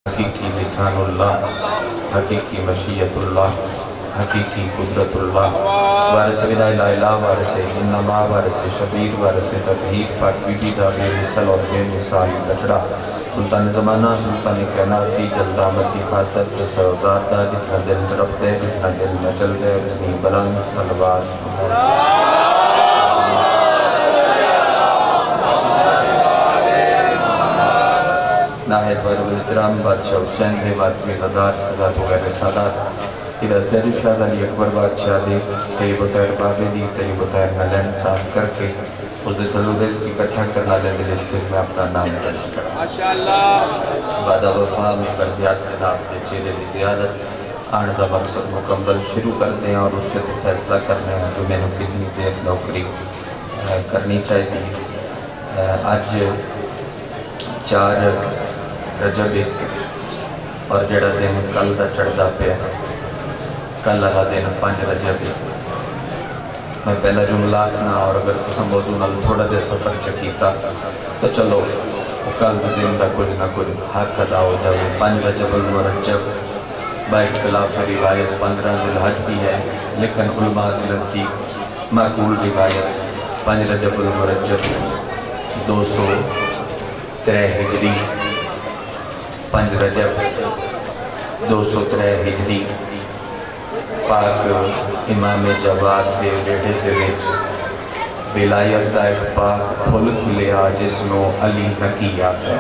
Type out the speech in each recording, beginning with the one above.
حقیقی لسانullah، حقیقی مشیتullah، حقیقی قدرتullah، وارث لا الہ الا وارث انما وارث شبیر وارث تطہیر پاک بی بی دا بے مثل اور بے مثال بچڑا سلطان زمانہ سلطان کائناتی جلدامتی خاطر سردار دا جتنا دل طرف دے جتنا دل مچل دے اتنی بلند صلوات ناہید وارو احترام بادشاہ حسین دے بات میں غدار صدات وغیر سادات ادھر دیر شاہد علی اکبر بادشاہ دے طیب و طیر بابی دی طیب و طیر نلین صاف کر کے اس دے تلوریز کی کٹھا کرنا لے دے لسٹر میں اپنا نام درج کرا ماشاءاللہ بعد وفا میں بردیات جناب دے چیرے دی زیادت آن دا مقصد مکمل شروع کر دیں اور اس سے فیصلہ کرنے ہیں جو میں نے کتنی دیر نوکری کرنی چاہتی آج 4 رجب اور جڑا دن کل دا چڑھدا پیا کل والا دن 5 رجب میں پہلا جملہ آکھنا اور اگر تساں موضوع نال تھوڑا دے سفر چکیتا تو چلو کل دا دن دا کچھ نہ کچھ حق ادا ہو جائے 5 رجب المرجب با اختلاف روایت 15 ذی الحج بھی ہے لیکن علماء کی نزدیک معقول روایت 5 رجب المرجب 203 ہجری 5 رجب 203 ہجری پاک امام جواد دے ریڑے سے ویچ ولایت دا ایک پاک پھول کھلیا جس نو علی نکی آتا ہے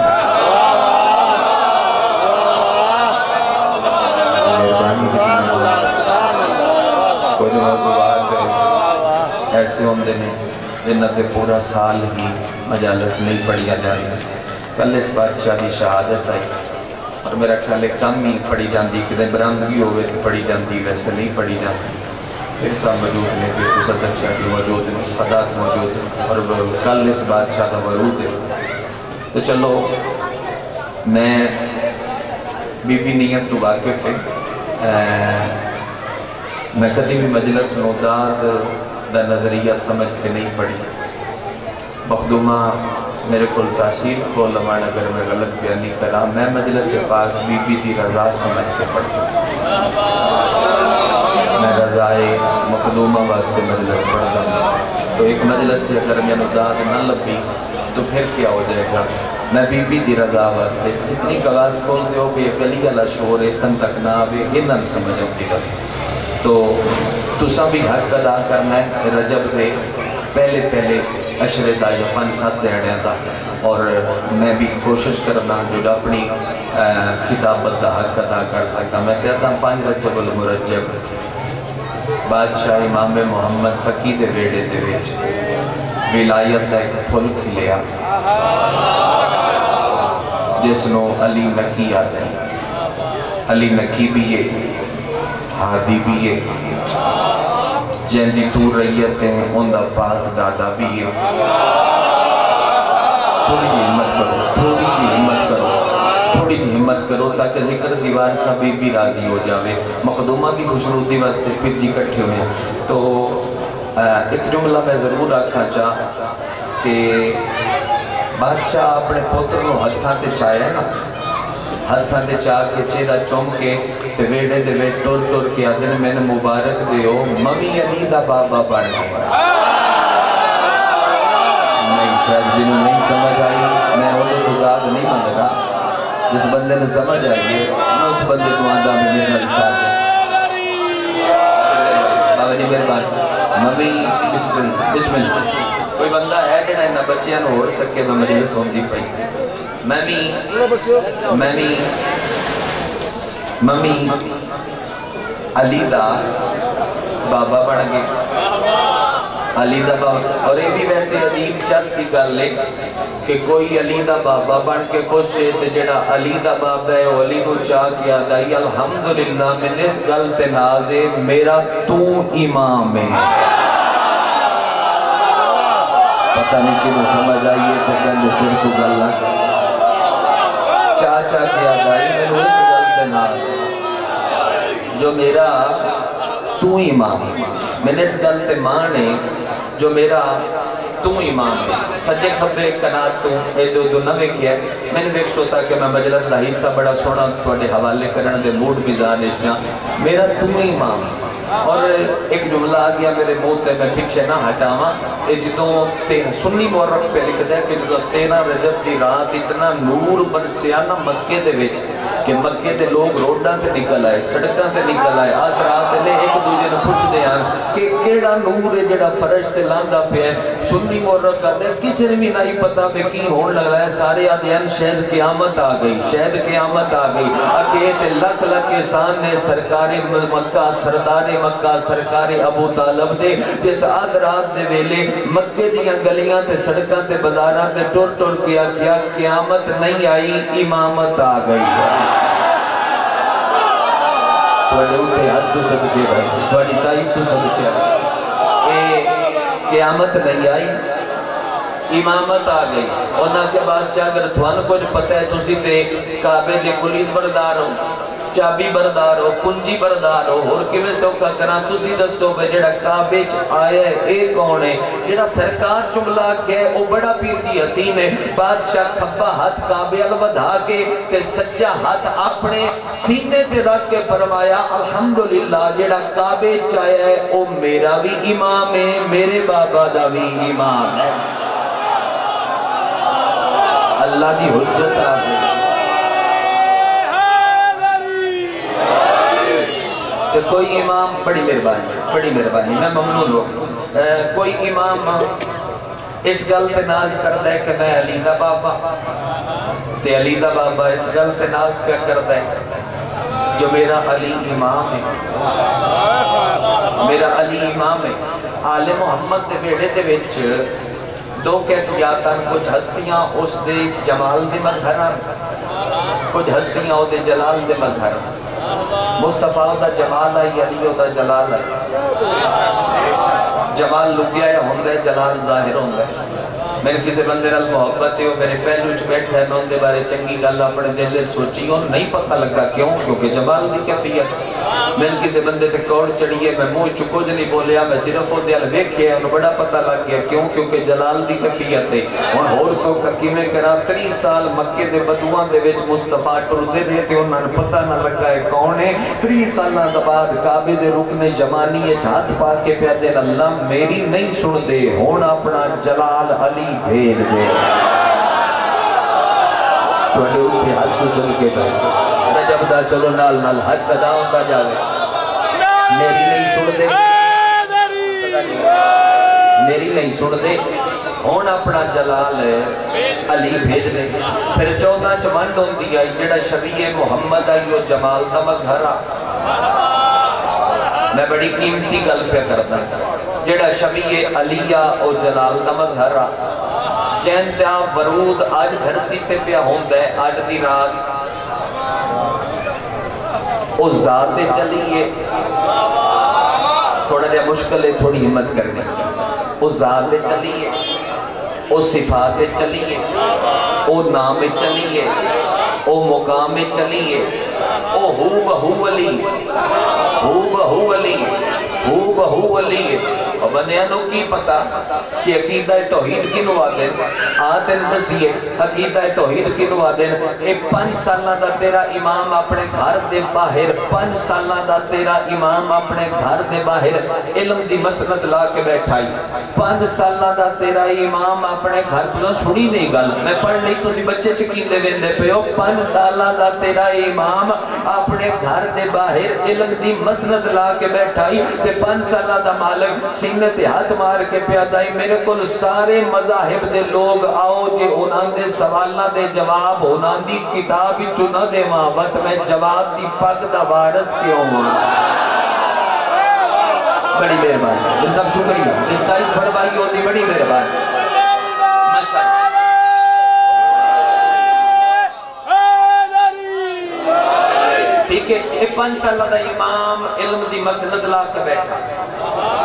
کوئی موضوعات ایسے ہوندے نے جنت پورا سال ہی مجالس نہیں پڑھیا جائے کل اس بادشاہ دی شہادت آئی اور میرا خیال ہے کم ہی پڑھی جاندی کہ برامدگی ہوئے تو پڑھی جاندی ویسے نہیں پڑھی جاندی پھر صاحب موجود نے پھر صدر شاہ کی موجود ہیں صدات موجود ہیں اور کل اس بادشاہ کا ورود ہے تو چلو میں بی بی نیت تو واقف ہے میں کدی بھی مجلس نوداد دا نظریہ سمجھ کے نہیں پڑھی مخدومہ میرے کل تاثیر کھول لمان اگر میں غلط بیانی کرا میں مجلس سے پاس بی بی دی رضا سمجھ کے پڑھتا میں رضائے مخدومہ واسطے مجلس پڑھتا ہوں تو ایک مجلس سے اگر میں نوداد نہ لبی تو پھر کیا ہو جائے گا میں بی بی دی رضا واسطے اتنی کلاس کھول دیو کہ یہ گلی اللہ شور اتن تک نہ آوے یہ نہ سمجھ ہوتی گا تو تساں بھی حق ادا کرنا ہے رجب دے پہلے عشرے دا یا 5-7 دیڑے دا اور میں بھی کوشش کرنا جو اپنی خطابت دا حق ادا کر سکتا میں کہتا ہوں 5 رجب المرجب بادشاہ امام محمد فقی دے ویڑے دے ویچ ولایت دا ایک پھول کھلیا جس نو علی نکی آتا ہے علی نکی بھی ہے ہادی بھی ہے جن دی تو ریت ہیں ان دا پاک دادا بھی ہے تھوڑی دی ہمت کرو تاکہ ذکر دیوار سبھی بھی راضی ہو جاوے مخدومہ کی خوشنودی واسطے پھر جی کٹھے ہوئے تو ایک جملہ میں ضرور رکھا چاہ کہ بادشاہ اپنے پوتر کو ہتھاں تے چاہے نا ہتھاں تے چاہ کے چہرہ چوم کے تے ویڑے دے ویڑ ٹور کے آدھن میں نے مبارک دے ہو ممی علی دا بابا بڑھنا نہیں شاید جنہوں نہیں سمجھ آئی میں انہیں گزاد نہیں مانگ رہا جس بندے نے سمجھ آئیے میں اس بندے کو آدھا میں میرے نال ساتھ بابا جی میرے بات ممی بسم اللہ کوئی بندہ ہے کہ نہ بچیاں نہ ہو سکے میں مجلس ہوندی پئی ممی علی دا بابا بڑھ گئے علی دا بابا اور یہ بھی ویسے عجیب چس کی گل لے کہ کوئی علی دا بابا بن کے خوش ہے تے جڑا علی دا بابا ہے وہ علی کو چاہ کیا دائی الحمدللہ میں اس گل تے نازے میرا تو امام ہے پتہ نہیں کہ وہ سمجھ آئیے تو کہنے سر کو گل نہ چاہ کیا دائی میں نے اس گل تے نازے جو میرا تو امام میں نے اس گل تے مانے جو میرا تو امام ہے سجے کھبے کنات تو ایدو دو نہ ویکھیا میں نے ویکھ سوتا کہ میں مجلس دا حصہ بڑا سونا تواڈے حوالے کرن دے موڈ مزاج وچ میرا تو امام ہے اور ایک جملہ آ گیا میرے منہ تے میں پیچھے نہ ہٹاواں اے جدوں سنی مورخ پہ لکھدا ہے کہ جدوں 13 رجب دی رات اتنا نور برسیا نا مکے دے وچ کہ مکے دے لوگ روڈاں تے نکل آئے سڑکاں تے نکل آئے آج رات لے ایک دوجے نوں پوچھدے ہن کہ کیڑا نور ہے جڑا فرش تے لاندا پیا ہے سنی مورخ کہندے کسے نے بھی نہیں پتہ کہ کی ہون لگا ہے سارے آدھے ہیں شاید قیامت آ گئی شاید قیامت آ گئی اکے تے لکھ لکھ احسان نے سرکار مکہ سردار مکہ سرکار ابو طالب دے جس آدھ رات دے ویلے مکے دیاں گلیاں تے سڑکاں تے بازاراں تے ٹر ٹر کیا قیامت نہیں آئی امامت آ گئی توڑے اٹھے ہاتھ تو صدقے بھائی توڑی تائی تو صدقے اے قیامت نہیں آئی امامت آ گئی اور نہ کہ بادشاہ اگر تھوان کچھ پتہ ہے تو تے کعبے دے کلید بردار ہو چابی بردار ہو کنجی بردار ہو اور کیویں سوکھا کراں تسی دسو بے جڑا کعبے چ آیا ہے اے کون ہے جڑا سرکار جملہ کہ او بڑا پیر دی حسین ہے بادشاہ کھبا ہاتھ کعبے ال ودھا کے تے سجا ہاتھ اپنے سینے تے رکھ کے فرمایا الحمدللہ جڑا کعبے چ آیا ہے او میرا بھی امام ہے میرے بابا دا بھی امام ہے اللہ دی حجت آ گئی کہ کوئی امام بڑی مہربانی میں ممنون ہوں کوئی امام اس گل تے ناز کردا ہے کہ میں علی دا بابا تے علی دا بابا اس گل تے ناز کیا کردا ہے جو میرا علی امام ہے میرا علی امام ہے آل محمد دے بیڑے دے وچ دو کیفیاتاں کچھ ہستیاں اس دے جمال دے مظہر کچھ ہستیاں او دے جلال دے مظہر مصطفیٰ دا جمال ہے علی دا جلال ہے جمال لکیا ہے ہوندہ ہے جلال ظاہر ہوندہ ہے میرے کسی بندے نال محبت ہے وہ میرے پہلو چ بیٹھا ہے میں ان دے بارے چنگی گل اپنے دل میں سوچی اور نہیں پتہ لگا کیوں کیونکہ جمال دی کیفیت میں کسی بندے تے کوڑ چڑھی ہے میں منہ چ کچھ نہیں بولیا میں صرف وہ دل ویکھیا انہوں بڑا پتہ لگ گیا کیوں کیونکہ جلال دی کیفیت ہے ہن ہور سوکھا کیویں کراں 30 سال مکے دے بدواں دے وچ مصطفیٰ ٹردے رہے تے انہاں نوں پتہ نہ لگا ہے کون ہے 30 سالاں دے بعد کعبے دے رکن جمانی وچ ہاتھ پا کے پیا دے اللہ میری نہیں سن دے ہن اپنا جلال علی بھیج دے توڑے اٹھے ہاتھ تو صدقے بھائی رجب دا چلو نال نال حج ادا ہوتا جاوے میری نہیں سن دے میری نہیں سن دے ہون اپنا جلال علی بھیج دے پھر 14 چمنڈ ہوندی آئی جڑا شبیہ محمد آئی وہ جمال دا مظہرہ میں بڑی قیمتی گل پہ کرتا جڑا شبیہ علیہ او جلال دا مظہرہ چینتیا ورود آج دھرتی تے پیا ہوندہ ہے آج دی رات او ذات چلیے تھوڑا جا مشکل ہے تھوڑی ہمت کرنے او ذات چلیے او صفات چلیے او نام چلیے او مقام چلیے او ہو بہو ولی ہو بہو ولی ہو بہو ولی اور بندیاں نو کی پتا کہ عقیدہ توحید کی نوادن آتن دسیے عقیدہ توحید کی نوادن اے 5 سالہ دا تیرا امام اپنے گھر دے باہر 5 سالہ دا تیرا امام اپنے گھر دے باہر علم دی مسند لا کے بیٹھائی 5 سالہ دا تیرا امام اپنے گھر دے سنی نہیں گل میں پڑھ نہیں تو سی بچے چکیندے ویندے پہ ہو 5 سالہ دا تیرا امام اپنے گھر دے باہر علم دی مسند لا کے بیٹھائی تے 5 سالہ دا مالک سینے تے ہاتھ مار کے پیادائی میرے کل سارے مذاہب دے لوگ آؤ جے انہاں دے سوالہ دے جواب انہاں دی کتابی چنہ دے محبت میں جواب دی پاک دا وارث کیوں ہوں بڑی مہربانی یہ سب شکریہ اس تائید فرمائی ہوتی بڑی مہربانی ٹھیک ہے یہ 5 سالہ دا امام علم دی مسند لا کے بیٹھا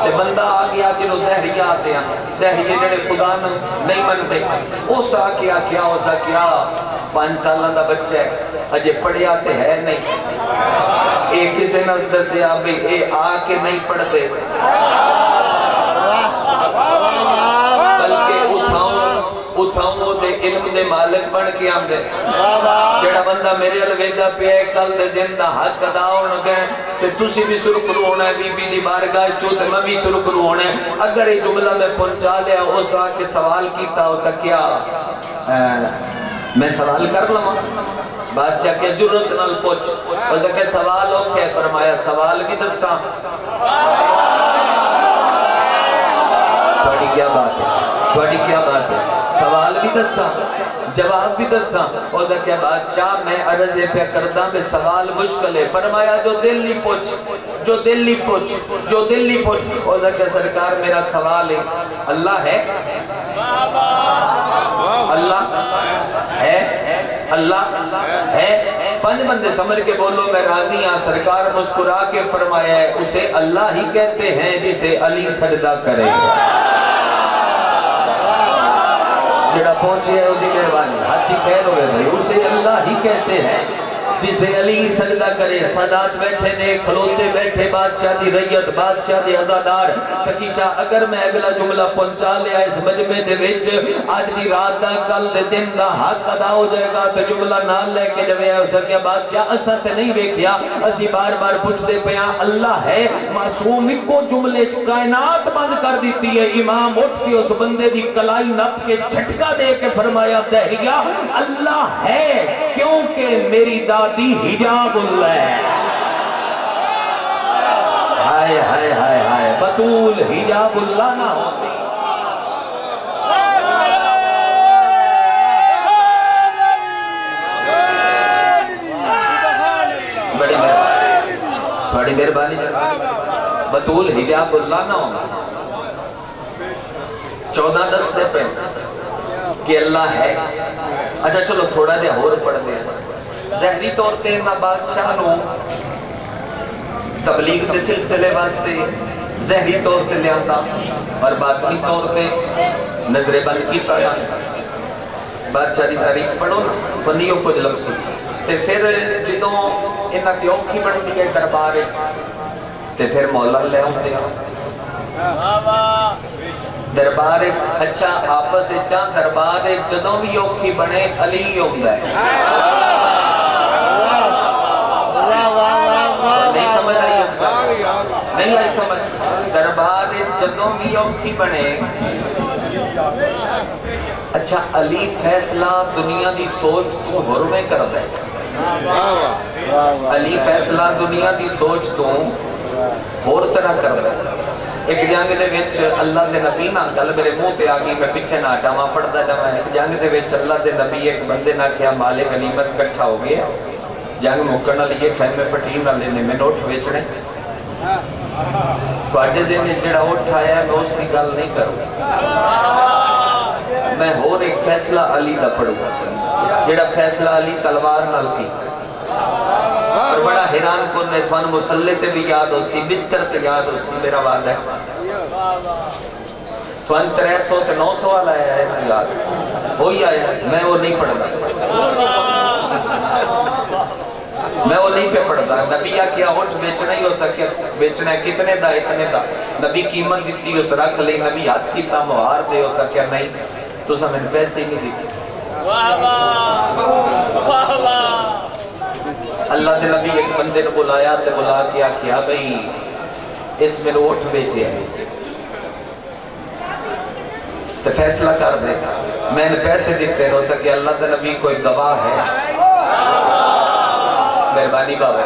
تے بندہ آ گیا جنہوں دہریہ آتے ہیں دہریہ جڑے خدا نہیں منتے اس آ کیا 5 سالہ دا بچہ ہے اجے پڑھے آتے ہیں نہیں ایک کسی نزد سے آبی اے آ کے نہیں پڑھتے بلکہ دے مالک بن کے آمدے جڑا بندہ میرے الویدہ پہ ہے کل دے دن دا حق ادا ہونا گئے تے تسی بھی سرخرو ہونا ہے بی بی دی بارگاہ چوت میں بھی سرخرو ہونا ہے اگر یہ جملہ میں پہنچا لیا اس آکے سوال کیتا ہو سکیا میں سوال کر لوں بادشاہ کے جرت نل پوچھ اور جگہ سوال ہو کہ فرمایا سوال بھی دسا بڑی کیا بات ہے بڑی کیا بات ہے سوال بھی دسا جواب بھی دسا اور جگہ بادشاہ میں عرض پہ کردہ میں سوال مشکل ہے فرمایا جو دل نہیں پوچھ جو دل نہیں پوچھ جو دل نہیں پوچھ اور جگہ سرکار میرا سوال ہے اللہ ہے اللہ ہے اللہ ہے پنج بندے سمجھ کے بولو میں راضی ہاں سرکار مسکرا کے فرمایا ہے اسے اللہ ہی کہتے ہیں جسے علی سجدہ کرے جڑا پہنچے ہے وہ دی مہربانی ہاتھی خیر ہوئے بھائی اسے اللہ ہی کہتے ہیں جسے علی سجدہ کرے سادات بیٹھے نے کھلوتے بیٹھے بادشاہ دی ریت بادشاہ دی عزادار تکیشہ اگر میں اگلا جملہ پہنچا لیا اس مجمع دے وچ آج دی رات دا کل دے دن دا حق ادا ہو جائے گا تو جملہ نال لے کے جوے ہے اسے کیا بادشاہ اثر تے نہیں ویکھیا اسی بار بار پوچھ دے پیاں اللہ ہے معصوم کو جملے کائنات بند کر دیتی ہے امام اٹھ کے اس بندے دی کلائی نپ کے جھٹکا دے کے فرمایا دہیا اللہ ہے کیونکہ میری دادی حجاب اللہ ہے ہائے ہائے ہائے ہائے بطول حجاب اللہ نہ ہوتی بڑی مہربانی بطول حجاب اللہ نہ ہوگا 14:10 سے پہلے کہ اللہ ہے اچھا چلو تھوڑا دے اور پڑھ دیں ظاہری طور تے نہ بادشاہ نو تبلیغ دے سلسلے واسطے ظاہری طور تے لیاتا اور باطنی طور تے نظر بند کیتا بادشاہ دی تاریخ پڑھو نا پنیوں کچھ لفظ تے پھر جدوں انہاں دی اوکھی بنتی ہے دربار تے پھر مولا لے آتے دربار اچھا آپس چاہ دربار جدوں بھی اوکھی بنے علی ہوتا ہے نہیں سمجھ آئی اس کا نہیں آئی سمجھ دربار جدوں بھی اوکھی بنے اچھا علی فیصلہ دنیا دی سوچ تو حرمے کر دے علی فیصلہ دنیا دی سوچ تو اور طرح کر دے ایک جنگ دے وچ اللہ دے نبی نہ گل میرے منہ تے آگئی میں پیچھے نہ ہٹاواں پڑھدا جاواں ایک جنگ دے وچ اللہ دے نبی ایک بندے نہ کیا مال غنیمت اکٹھا ہو گیا جنگ مکن والی یہ خیمے پٹین والے نے میں نوٹ بیچنے تواڈے ذہن وچ جڑا اٹھ آیا میں اس دی گل نہیں کروں میں اور ایک فیصلہ علی دا پڑھوں جڑا فیصلہ علی تلوار نال کی اور بڑا حیران کن نے تھوان مسلح تے بھی یاد ہو سی بستر تے یاد ہو سی میرا وعدہ ہے تھوان 300 تے 900 والا ہے یاد وہی آیا میں وہ نہیں پڑھتا میں وہ نہیں پہ پڑھتا نبی کیا اٹھ بیچنا ہی ہو سکے بیچنا ہے کتنے دا اتنے دا نبی قیمت دیتی اس رکھ لے نبی ہاتھ کیتا مہار دے ہو سکے نہیں تو سمجھ پیسے ہی نہیں دیتی اللہ دے نبی ایک بندے نے بلایا تے بلا کیا کیا بھئی اس میں اٹھ بیچے ہیں تو فیصلہ کر دے میں نے پیسے دیتے ہو سکے اللہ دے نبی کوئی گواہ ہے مہربانی بابا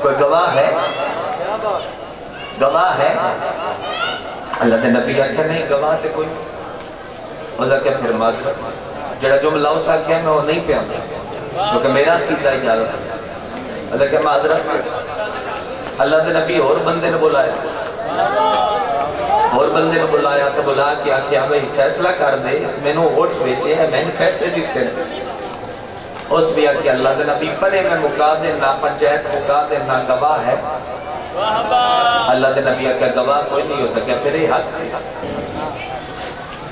کوئی گواہ ہے گواہ ہے اللہ دے نبی آکھا نہیں گواہ تے کوئی ہو سکے پھر مات جڑا جو ملاؤ ساکھیا میں وہ نہیں پہ آمد کیونکہ میرا کیتا اجازت ہے اللہ کہ معذرت اللہ دے نبی اور بندے نے بلایا اور بندے نے بلایا تو بلا کیا کیا بھئی فیصلہ کر دے اس میں نو ووٹ بیچے ہیں میں نے پیسے دیتے ہیں اس بھی آکے اللہ دے نبی پڑے میں مکا دے نہ پنچایت مکا دے نہ گواہ ہے اللہ دے نبی آکے گواہ کوئی نہیں ہو سکیا پھر ہی حق تھی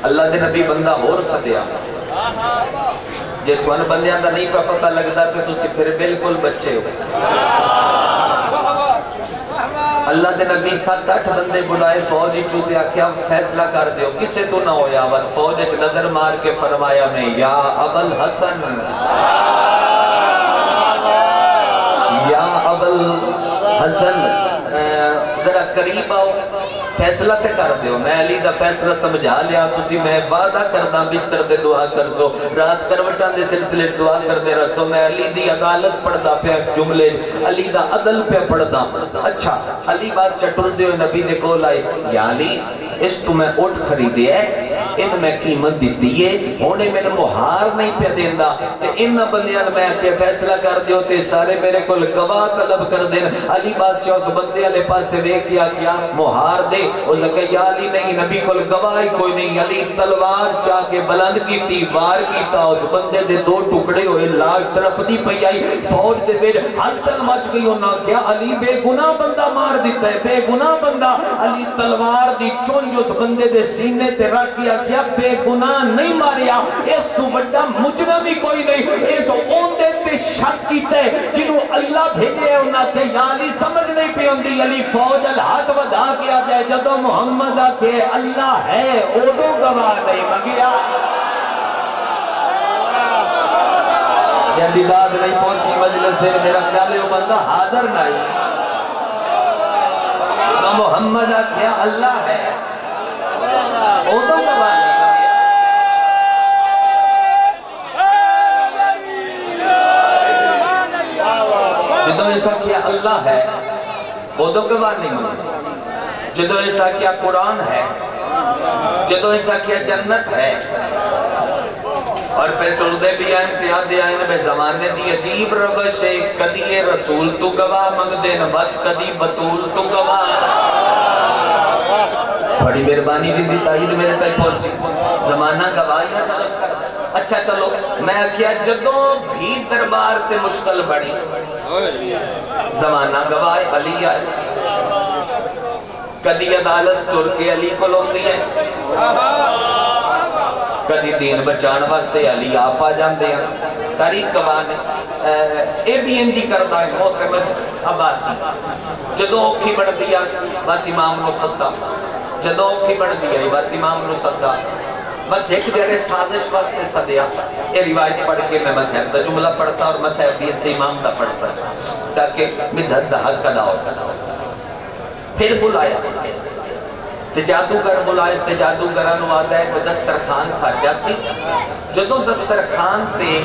اللہ دے نبی بندہ اور سدیا جے تھوان بندیاں دا نہیں پتہ لگتا کہ تسی پھر بالکل بچے ہو اللہ دے نبی 7-8 بندے بلائے فوج چوتے آکھیا فیصلہ کر دیو کسے تو نہ ہویا ور فوج ایک نظر مار کے فرمایا میں یا ابل حسن یا ابل حسن ذرا قریب آؤ فیصلہ تے کر دیو میں علی دا فیصلہ سمجھا لیا تسی میں وعدہ کردہ بستر دے دعا کر سو رات کروٹان دے سلسلے دعا کر دے رسو میں علی دی عدالت پڑھدا پہ جملے علی دا عدل پہ پڑھدا اچھا علی بات چٹر دیو نبی دے کول آئے یا علی اس تو میں اٹھ خریدے ہے ان میں قیمت دیتی ہے ہونے میں مہار نہیں پہ دیندہ کہ ان بندیاں میں کہ فیصلہ کر دیو تے سارے میرے کل گواہ طلب کر دیں علی بادشاہ اس بندے علی پاس سے وے کیا مہار دے وہ لگے یا علی نہیں نبی کل گواہ کوئی نہیں علی تلوار چاہ کے بلند کی تیوار کیتا اس بندے دے 2 ٹکڑے ہوئے لاش طرف دی پئی آئی فوج دے بیر ہلچل مچ گئی ہونا کیا علی بے گناہ بندہ مار دیتا ہے بے گناہ بندہ علی تلوار دی چون اس بندے دے سینے تے رکھ کیا بے گناہ نہیں ماریا اس تو بڑا مجرم ہی کوئی نہیں اس اوندے تے شک کیتے جنہوں اللہ بھیجے ہیں انہاں تے یا علی سمجھ نہیں پہ ہوندی علی فوج الہاتھ ودا کیا جائے جدو محمد آکے اللہ ہے اودو گواہ نہیں مگیا جب بات نہیں پہنچی مجلس سے میرا خیال ہے وہ بندہ حاضر نہیں تو محمد آکے اللہ ہے اودو گواہ نہیں جدو ایسا کیا اللہ ہے اودو گواہ نہیں مانگا جدو ایسا کیا قرآن ہے جدو ایسا کیا جنت ہے اور پھر ٹردے بھی آئیں تیاد آئیں بے زمانے دی عجیب روش ہے کدی رسول تو گواہ مانگ دے نبت کدی بطول تو گواہ بڑی مہربانی بھی دی تائید میرے تک پہنچی زمانہ گواہیاں طلب کر اچھا چلو میں کیا جدوں بھی دربار تے مشکل بڑی زمانہ گواہ علی آئے کدی عدالت ترکی علی کو لوگ دی ہے کدی دین بچان واسطے علی آپ آ جاندے ہیں تاریخ گواہ نے اے بھی اندی کرتا ہے محتمد عباسی جدوں اوکھی بڑھ دیا بات امام نو صدہ جدوں اوکھی بڑھ دیا بات امام نو صدہ بس ایک جڑے سازش واسطے صدیا یہ روایت پڑھ کے میں مسیح دا جملہ پڑھتا اور مسیح بھی اس امام دا پڑھ سکتا تاکہ مدھد دا حق کدا ہو پھر بلایا تے جادوگر بلائے تے جادوگران وعدہ ہے کہ دسترخان ساجا سی جدو دسترخان تے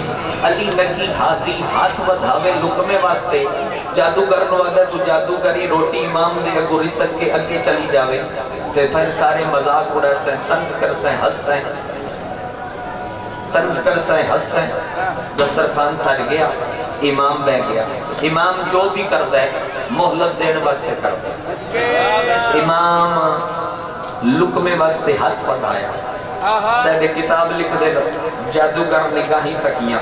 علی نگی ہاتھی ہاتھ بدھاوے لکمے واسطے جادوگران وعدہ تو جادوگری روٹی امام دے اگو رسک کے اگے چلی جاوے تے پھر سارے مذاق اڑا سیں طنز کر سیں ہس سیں طنز کر سیں ہس سیں دسترخان ساج گیا امام بہ گیا امام جو بھی کرتا ہے محلت دین واسطے کرتا ہے امام لکمے واسطے ہاتھ پڑھایا سید کتاب لکھ دے جادوگر نگاہی تکیاں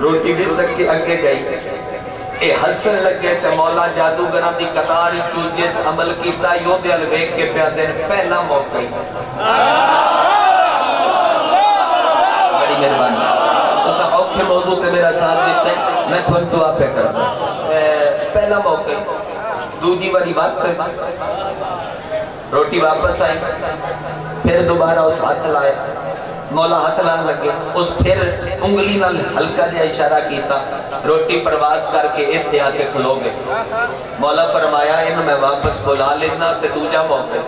روٹی بھی سک کے اگے گئی اے حسن لگے تے مولا جادوگران دی قطاری تو جس عمل کیتا یوں دے الویک کے پیا دین پہلا موقع بڑی مہربانی اس اوکھے موضوع پہ میرا ساتھ دیتا ہے میں تھوڑی دعا پہ کرتا پہلا موقع دوجی والی بات کرتا روٹی واپس آئی پھر دوبارہ اس ہاتھ لائے مولا ہاتھ لان لگے اس پھر انگلی نال ہلکا جا اشارہ کیتا روٹی پرواز کر کے اتھے آ کے کھلو گے مولا فرمایا ان میں واپس بلا لینا تے دوجا موقع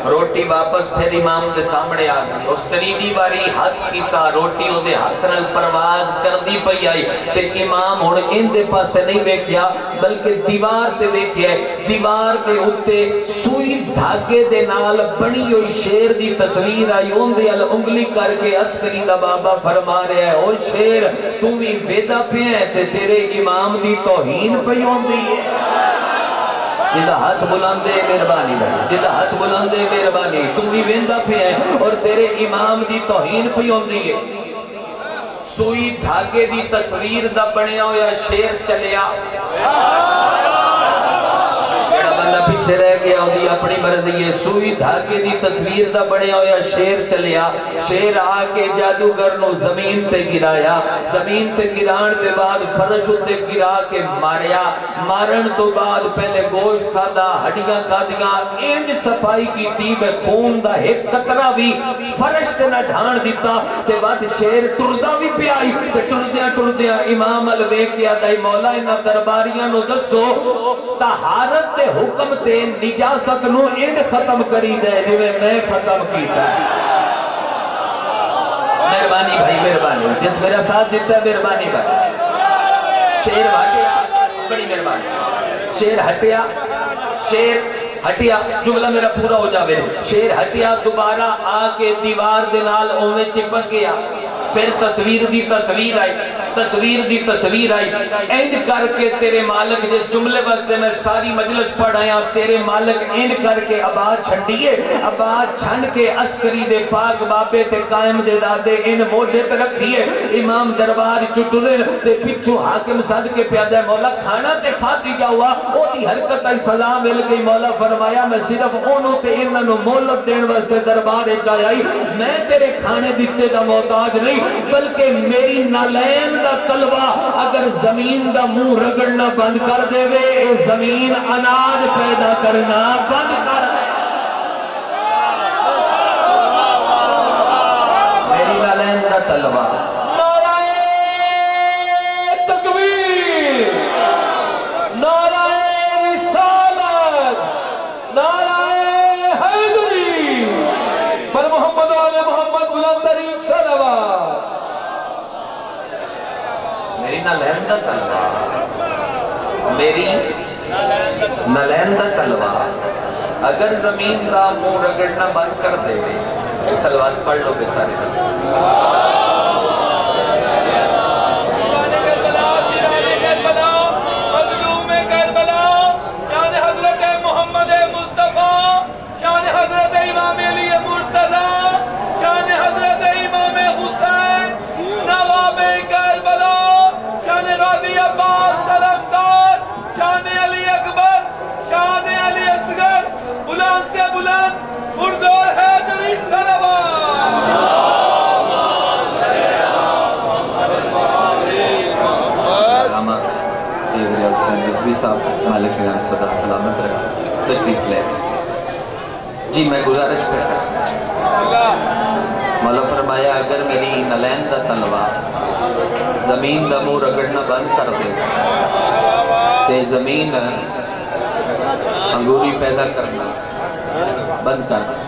روٹی واپس پھر امام دے سامنے آ گئی اس تریبی باری ہاتھ کیتا روٹی ہو دے ہاتھ نال پرواز کر دی پئی آئی تے امام ہن ان دے پاسے نہیں ویکھیا بلکہ دیوار تے ویکھیا دیوار دے اوتے سوئی دھاگے دے نال بنی ہوئی شیر دی تصویر آئی اون دے انگلی کر کے عسکری دا بابا فرما رہا ہے او شیر تو بھی ویدا پہ ہے تے تیرے امام دی توہین پئی ہوندی ہے جدہ ہاتھ بلندے مہربانی بھائی جدہ ہاتھ بلندے مہربانی تم بھی ویندہ پہ ہیں اور تیرے امام دی توہین پہ ہوندی ہے سوئی دھاگے دی تصویر دا بنیا ہویا شیر چلیا جڑا بندہ پیچھے رہ گیا ہوئی اپنی مرضی سوئی دھاگے دی تصویر دا بڑے ہویا شیر چلیا شیر آ کے جادوگر نو زمین تے گرایا زمین تے گران دے بعد فرش تے گرا کے ماریا مارن تو بعد پہلے گوشت کھادا ہڈیاں کھادیاں انج صفائی کی تی میں خون دا ایک قطرہ بھی فرش تے نہ ڈھان دیتا تے بعد شیر ٹردا بھی پیائی تے ٹردیاں امام الوے کیا دائی مولا انہاں درباریاں نو دسو طہارت تے حکم تے نجاست نو ان ختم کری دے جویں میں ختم کیتا ہے مہربانی بھائی مہربانی جس میرا ساتھ دیتا ہے مہربانی بھائی شیر ہٹیا بڑی مہربانی شیر ہٹیا جملہ میرا پورا ہو جاوے شیر ہٹیا دوبارہ آ کے دیوار دنال اومیں چپک گیا پھر تصویر دی تصویر آئی اینڈ کر کے تیرے مالک جس جملے بستے میں ساری مجلس پڑھایا تیرے مالک اینڈ کر کے آباد چھنڈیے آباد چھنڈ کے عسکری دے پاک بابے تے قائم دے دادے ان موڈے تے رکھیے امام دربار چٹلے تے پچھو حاکم صد کے پیادہ مولا کھانا تے کھاتی جا ہوا او دی حرکت آئی سلام مل گئی مولا فرمایا میں صرف انہوں تے انہوں مولت دین واسطے دربار چاہیائی میں تیرے کھانے دیتے دا محتاج نہیں بلکہ میری نالین دا طلبہ اگر زمین دا منہ رگڑنا بند کر دے وے اے زمین اناج پیدا کرنا بند کر دے میری نالین دا طلبہ نعرہ تکبیر نعرہ رسالت نعرہ حیدری پر محمد آل محمد بلندرین صلوات میری نالین دا طلبہ میری نالین دا طلبہ اگر زمین دا منہ رگڑنا بند کر دے سلوات پڑھ لو بے سارے مالک نام صدا سلامت رکھیں تشریف لے جی میں گزارش پہ مولا فرمایا اگر میری نالین دا طلبہ زمین دا منہ رگڑنا بند کر دے تے زمین انگوری پیدا کرنا بند کر دے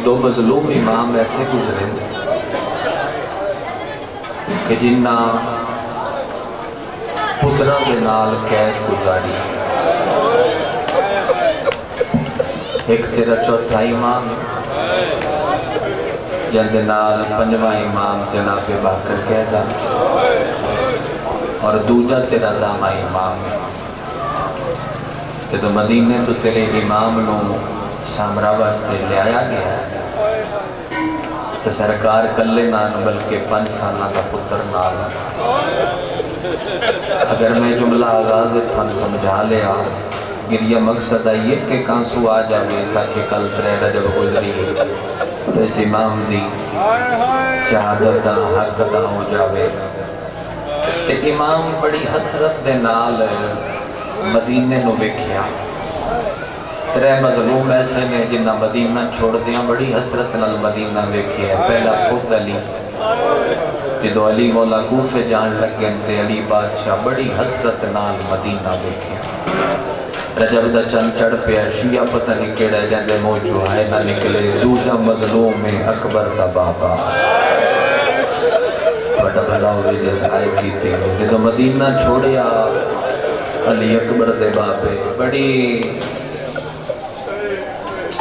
دو مظلوم امام ایسے گزرے کہ جنہ پترہ دے نال قید گزاری. ایک تیرا چوتھا امام جندے نال پنجواں امام جناب باقر قیدہ اور دوجا تیرا دامہ امام کہ تو مدینے تو تیرے امام نو سامرا واسطے لے آیا گیا ہے تو سرکار کلے نان بلکہ 5 سالہ کا پتر نال. اگر میں جملہ آغاز پھن سمجھا لیا گریہ مقصد آئیے کہ کانسو آ جاوے تاکہ کل تریدہ جب گزری تو اس امام دی شہادت دا حق دا ہو جاوے. تے امام بڑی حسرت دے نال مدینے نو بیکھیا. 3 مظلوم ایسے نے جنہ مدینہ چھوڑ دیا بڑی حسرت نال مدینہ بیکھیا. پہلا خود علی جدو علی مولا کوفے جان لگے تے علی بادشاہ بڑی حسرت نال مدینہ بیکھیا. رجب دا چند چڑھ پیا شیعہ پتہ نہیں کیڑے جاندے موجو آئے نہ نکلے. دوجا مظلوم میں اکبر دا بابا بڑا بھلا ہوئے جیسے آئے کی تھی جدو مدینہ چھوڑیا علی اکبر دے بابے بڑی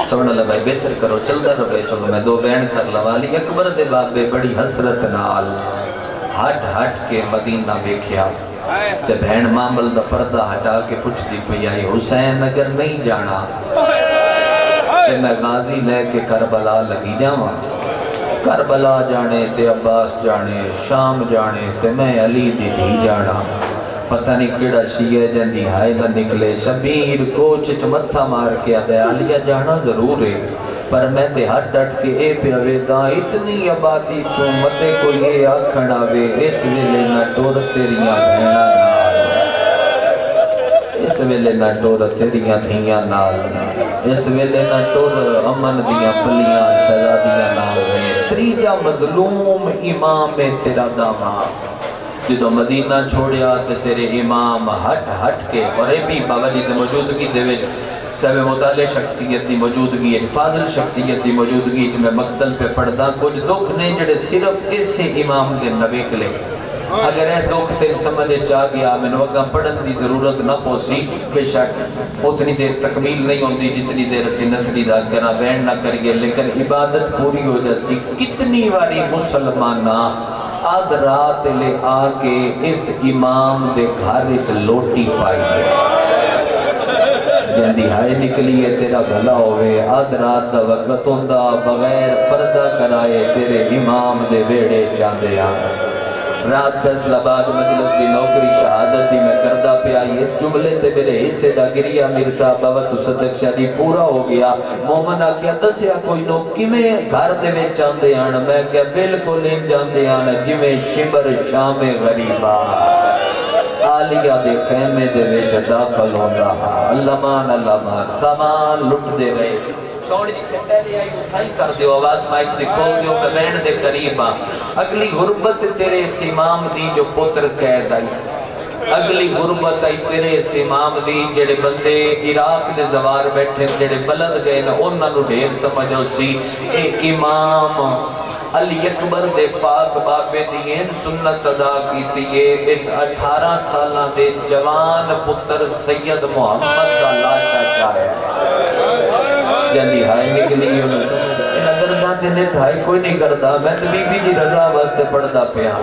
سوڑا لبائی بہتر کرو چلتا رہے چلو میں 2 بین کر لوا. علی اکبر دے بابے بڑی حسرت نال ہٹ کے مدینہ بیکھیا تے بہن مامل دا پردہ ہٹا کے پوچھ دی پئی آئی حسین اگر نہیں جانا تے میں غازی لے کے کربلا لگی جاواں. کربلا جانے تے عباس جانے شام جانے تے میں علی دی دھی جانا. پتہ نہیں کیڑا شیعہ جندی ہائے نہ نکلے. شبیر کوچ متھا مار کے آدھے علیہ جانا ضرور ہے پر میں تے ہٹ کے اے پہ ویداں اتنی آبادی چوں متے کو یہ آکھنا وے اس ویلے نہ ٹور تیریاں بہنا نال. اس ویلے نہ ٹور تیریاں دھیاں نال. اس ویلے نہ ٹور امن دیاں پلیاں شہزادیاں نال. تریجا مظلوم امام تیرا داماد جدو مدینہ چھوڑیا تے تیرے امام ہٹ کے اور اے بھی باوجود دی موجودگی دے وچ سب مطالع شخصیت دی موجودگی ہے فاضل شخصیت دی موجودگی میں مقتل پہ پڑھدا کچھ دکھ نہیں جڑے صرف اسے امام دے نویک لے. اگر اے دکھ تے سمجھے چاہ گیا میں نوگاں پڑھن دی ضرورت نہ پوسی بے شک اتنی دیر تکمیل نہیں ہوندی جتنی دیر اسی نسلی دا کرا بین نہ کریے لیکن عبادت پوری ہو جاسی. کتنی واری مسلمانہ آدھ رات لے آکے اس امام دے گھر لوٹی پائی ہے جندی ہائے نکلی ہے تیرا بھلا ہوئے. آدھ رات دا وقت ہوندہ بغیر پردہ کرائے تیرے امام دے بیڑے چاندے آن. رات فیصل آباد مجلس دی نوکری شہادت دی میں کردہ پہ آئی. اس جملے تے میرے حصے دا گریہ مرزا بابت صدق شادی پورا ہو گیا. مومنہ کیا دسیا کوئی لوگ کمیں گھر دے میں چاندے آن. میں کیا بالکل ان جاندے آن جمیں شمر شام غریبہ آلیہ دے خیمے دے ویچ داخل ہوندہ. اللہ مان سامان لٹ دے رہے. سوڑی جی کھٹے لے آئی اٹھائی کر دیو آواز مائک دے کھول دیو میں بین دے قریبا. اگلی غربت تیرے اس امام دی جو پتر قید آئی. اگلی غربت آئی تیرے اس امام دی جڑے بندے عراق دے زوار بیٹھے جڑے بلد گئے نا انہاں نو ڈھیر سمجھو سی. اے امام علی اکبر دے پاک بابے دین سنت ادا کی تیئے اس 18 سالہ دے جوان پتر سید محمد دا لاشا چاہے جاندی ہائے نکلی انہوں سمجھا انہاں دردہ دینے تھائی کوئی نہیں کرتا. میں تو بی بی دی رضا واسطے پڑھدا پیا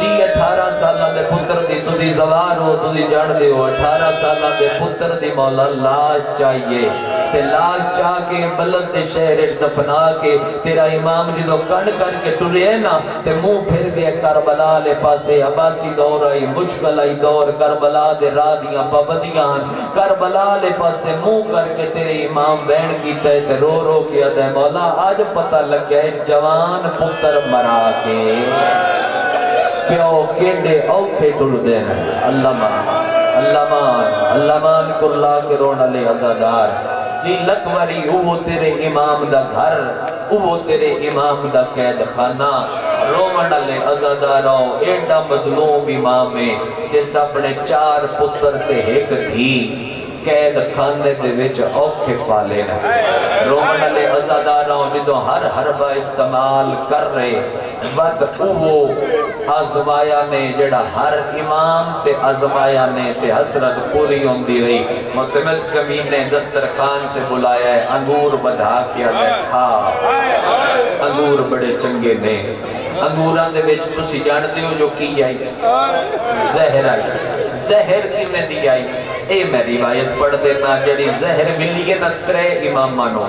جی 18 سالہ دے پتر دی تو دی زوار ہو تو دی جان دے ہو. 18 سالہ دے پتر دی مولا لاش چاہیے تے لاش چاہ کے بلد دے شہر دفنا کے تیرا امام جدو کڑ کر کے ٹرے نا تے منہ پھر گئے کربلا لے پاسے. عباسی دور آئی مشکل آئی دور کربلا دے رادیاں پابندیاں کربلا لے پاسے منہ کر کے تیرے امام بین کی تے رو رو کے دے مولا آج پتہ لگ گئے جوان پتر مرا کے پیو کیڑے اوکھے ٹر دینا. اللہ مان کرلا کے رونا لے عزادار جی لکواری اوہ تیرے امام دا گھر اوہ تیرے امام دا قید خانہ رومن لے عزاداروں ایڈا مظلوم امام ہے جس اپنے 4 پتر تے ایک دھی قید خانے دے وچ اوکھے پالے نا رومن والے عزاداراں جدوں ہر حربہ استعمال کر رہے بد وہ آزمایا نے جڑا ہر امام تے آزمایا نے تے حسرت پوری ہوندی رہی معتمد کمین نے دسترخوان تے بلایا ہے انگور بدھا کیا کھا انگور بڑے چنگے نے انگوراں دے وچ تسی جانتے ہو جو کی آئی زہر آئی زہر کی میں دی آئی اے میں روایت پڑھ دینا جڑی زہر ملی ہے نا ترے امام نو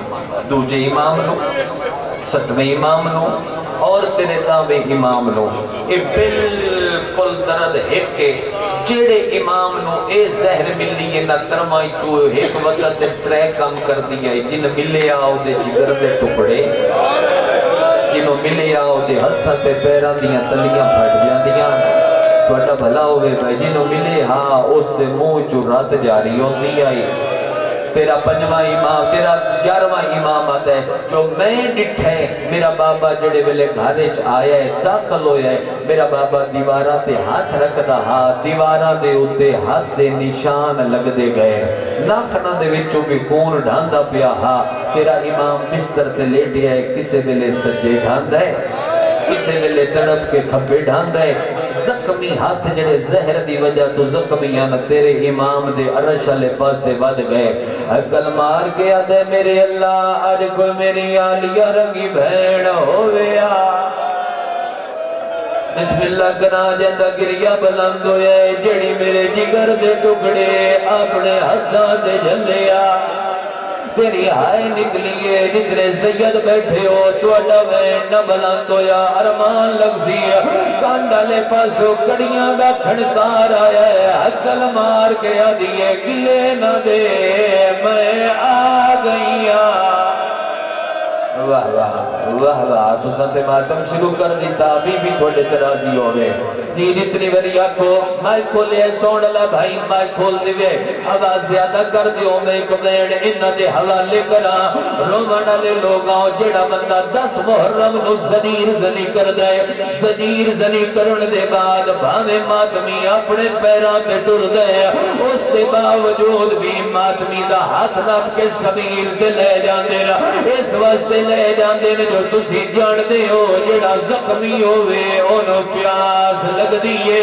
دوجے امام نو ستویں امام نو اور تیرے تاویں امام نو اے بالکل درد ایک کے جڑے امام نو اے زہر ملی ہے نا ترمائی چوئے ایک وقت ترے کام کر دیا ہے جن ملے آؤ دے جگر دے ٹکڑے جنہوں ملے آؤ دے ہتھا تے پیران دیاں تلیاں پھٹ جان دیاں توڑا بھلا ہوئے بھائی جنہوں ملے ہاں اس دے منہ جو رات جاری ہوتی آئی تیرا پنجواں امام تیرا 11واں امام آتا ہے جو میں ڈٹھے میرا بابا جڑے ویلے گھارج آیا ہے داخل ہویا ہے میرا بابا دیواراں تے ہاتھ رکھ دا ہاتھ دیواراں دے اتے ہاتھ دے نشان لگ دے گئے ناخنہ دے وچوں بھی خون ڈھاندا پیا ہاں تیرا امام بستر تے لیٹے ہے کسے ویلے سجے ڈھاندا ہے کسے ویلے تڑپ کے کھبے ڈھاندا ہے زخمی ہاتھ جڑے زہر دی وجہ تو زخمیاں تیرے امام دے عرش علی پاسے ود گئے عقل مار کے آدھے میرے اللہ آج کوئی میری آلیہ رنگی بھین ہویا بسم اللہ کنا جندہ گریا بلند ہویا جڑی میرے جگر دے ٹکڑے اپنے حداں دے جلیا تیری آئے نکلیے جتنے سید بیٹھے ہو توڑا وین نہ بلند ہویا ارمان لگزی کانڈا لے پاسو کڑیاں دا چھڑکار آیا ہے عقل مار کے آدھیے گلے نہ دے میں آ گئیاں واہ واہ واہ واہ تو سنتے ماتم شروع کر دیتا ابھی بھی تھوڑے ترازی ہوئے جی جتنی وری آکھو مائک کھولے سوڑ اللہ بھائی مائک کھول دیوے آواز زیادہ کر دیو میں ایک بین انہ دے حوالے کرا رومن لے لوگاں جڑا بندہ 10 محرم نو زنیر زنی کر دے زنیر زنی کرن دے بعد بھامے ماتمی اپنے پیران پہ ٹر دے اس دے باوجود بھی ماتمی دا ہاتھ نب کے سبیل دے لے جان دے رہا اس واسطے لے جان دے جو تسی جان دے ہو جڑا زخمی ہوئے انہوں پیاس لگ دیئے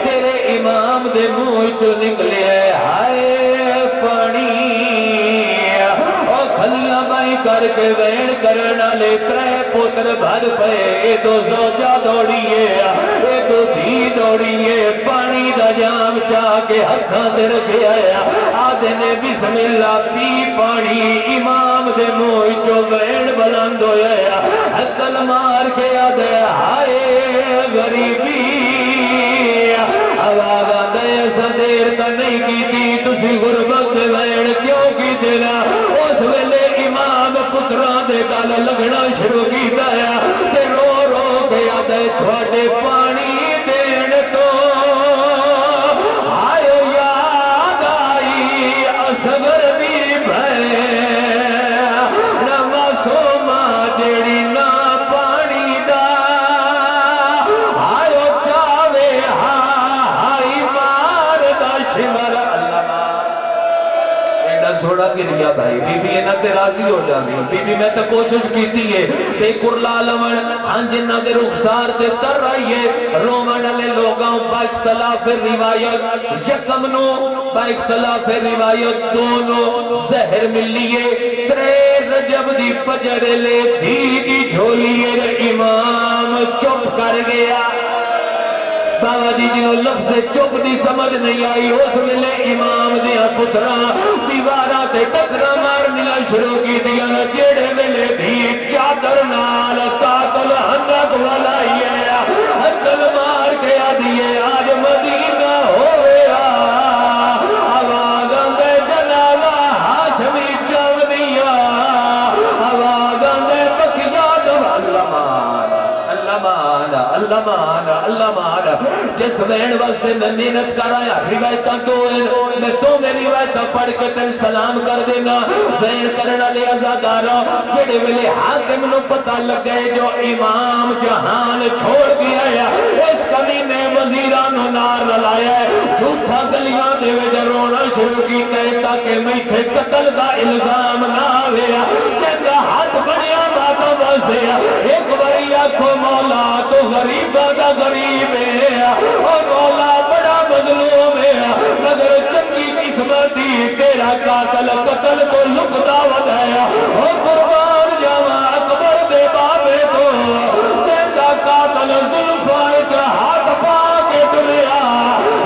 تیرے امام دے منہ چو نکلے ہائے پانی اور کھلیاں بائی کر کے وین کرنا لے ترے پتر بھر پے اے دو زوجہ دوڑیے اے دو دھی دوڑیے پانی دا جام چاہ کے ہتھاں دے رکھے آیا آدھے نے بسم اللہ پی پانی امام دے منہ چو وین بلند ہویا عقل مار کے آدھے ہائے غریبی آواز آدھے صدیر تا نہیں کی تھی تسی غربت وین کیوں کی دینا اس ویلے امام پتران دے گال لگنا شروع کی دایا تے رو رو کے آدھے تھوڑے پانی دین تو آئے یاد آئی اصغر دی بھین نماسوما جیڑی نا پانی دا آئے چاوے ہائی مار دا شمر اللہ سوڑا گریا بھائی بی بی اینا تے راضی ہو جاوی بی بی میں تے کوشش کیتی ہے تے کرلا لمن ہن جنہ دے رخسار تے تر رہی ہے رومن علی لوگاں با اختلاف روایت یکم نو با اختلاف روایت دونوں زہر ملیے ترے رجب دی فجر لے دی جھولیے امام چپ کر گیا بابا جی جنہوں لفظ چپ دی سمجھ نہیں آئی اس ویلے امام دیا پتران دیوارہ تے ٹکرا مار ملا شروع کی دیا جیڑے ویلے بھی چادر نال قاتل ہنک والا یہ عقل مار کے آدھیے آج مدینہ ہویا آواز آندے جنازہ ہاشمی چاو دیا آواز آندے بکیا دو اللہ مانا اللہ مانا اللہ مانا اللہ مانا جس وین واسطے میں محنت کر آیا روایتاں تو میں تو میں روایتاں پڑھ کے تن سلام کر دینا وین کرنا لے ازادارا جڑے ویلے حاکم نو پتہ لگ گئے جو امام جہان چھوڑ گیا ہے اس کمی نے وزیران نار لایا ہے جھوٹا گلیاں دے وچ رونا شروع کیتا ہے تاکہ میتھے قتل دا الزام نہ آوے جندا ہاتھ بنیا باتوں واسطے ایک باری آکھو مولا تو غریباں دا غریب ہے او مولا بڑا مظلوم ہے مگر چنگی قسمت دی تیرا قاتل قتل کو لکدا ودایا او قربان جاواں اکبر دے بابے تو جندا قاتل زلفائے چ ہاتھ پا کے ٹریا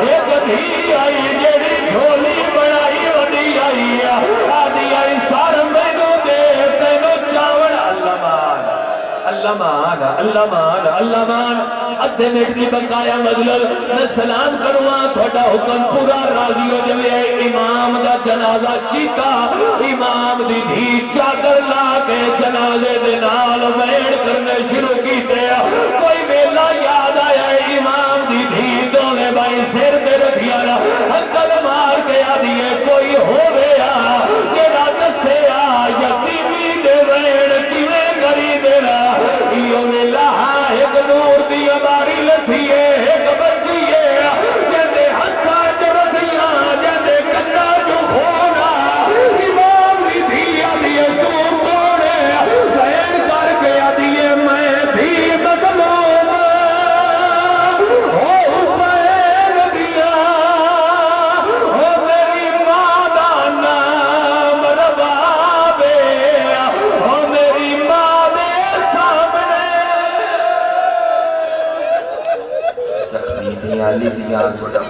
ایک دھی آئی جیڑی جھولی بڑائی وڈی آئی آدھی آئی سار مینوں دے تینوں چاول اللہ مان اللہ مان اللہ مان ادھے منٹ دی بقایا مجلس میں سلام کرواں تھوڑا حکم پورا راضی ہو جائے امام دا جنازہ چیتا امام دی دھی چادر لا کے جنازے دے نال ویڑ کرنے شروع کیتے کوئی ویلا یاد آیا امام دی دھی دونے بھائی سر تے رکھیا عقل مار کے آدھیے کوئی ہو گیا جڑا دسیا یتیمی دے ویڑ کیویں کری دینا ایو ویلا ایک نور دی باری لٹھیے ایک بچیے جندے ہتھا چ رسیاں جندے کنا جو خونا امام دی دھیا دیے تو کوڑے بین کر کے آدیے میں بھی مظلوم او حسین دیا او میری ماں دا نام ربابے او میری ماں دے سامنے زخمی دیاں لیدیاں تھوڑا